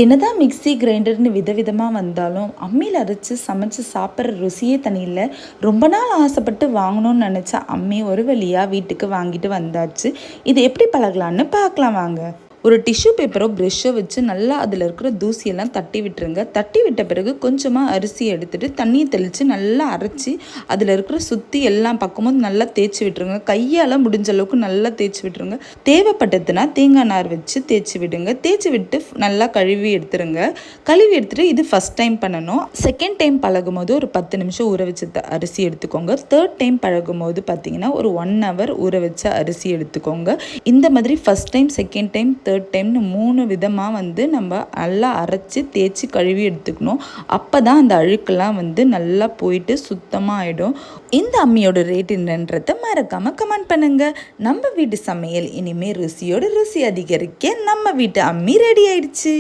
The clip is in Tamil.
என்னதான் மிக்ஸி கிரைண்டர்னு விதவிதமாக வந்தாலும் அம்மியில் அரைச்சி சமைச்சு சாப்பிட்ற ருசியே தனியில்லை. ரொம்ப நாள் ஆசைப்பட்டு வாங்கணும்னு நினச்ச அம்மி ஒரு வழியாக வீட்டுக்கு வாங்கிட்டு வந்தாச்சு. இது எப்படி பழகலான்னு பார்க்கலாம் வாங்க. ஒரு டிஷ்யூ பேப்பரோ ப்ரெஷ்ஷோ வச்சு நல்லா அதில் இருக்கிற தூசியெல்லாம் தட்டி விட்டுருங்க. தட்டி விட்ட பிறகு கொஞ்சமாக அரிசி எடுத்துகிட்டு தண்ணியை தெளித்து நல்லா அரைச்சி அதில் இருக்கிற சுற்றி எல்லா பக்கமும் நல்லா தேய்ச்சி விட்டுருங்க. கையால் முடிஞ்ச அளவுக்கு நல்லா தேய்ச்சி விட்டுருங்க. தேவைப்பட்டதுன்னா தேங்காய் நார் வச்சு தேய்ச்சி விடுங்க. தேய்ச்சி விட்டு நல்லா கழுவி எடுத்துருங்க. கழுவி எடுத்துகிட்டு இது ஃபஸ்ட் டைம் பண்ணணும். செகண்ட் டைம் பழகும் போது ஒரு 10 நிமிஷம் ஊற வச்ச அரிசி எடுத்துக்கோங்க. தேர்ட் டைம் பழகும் போது பார்த்தீங்கன்னா ஒரு 1 ஹவர் ஊற வச்ச அரிசி எடுத்துக்கோங்க. இந்த மாதிரி first time, second time, third டைம்னு 3 விதமாக நம்ம நல்லா அரைச்சி தேய்ச்சி கழுவி எடுத்துக்கணும். அப்போ தான் அந்த அழுக்கெல்லாம் நல்லா போயிட்டு சுத்தமாக ஆகிடும். இந்த அம்மியோட ரேட் என்னன்றதை மறக்காமல் கமெண்ட் பண்ணுங்கள். நம்ம வீட்டு சமையல் இனிமேல் ருசியோடு ருசி அதிகரிக்க நம்ம வீட்டு அம்மி ரெடி ஆயிடுச்சு.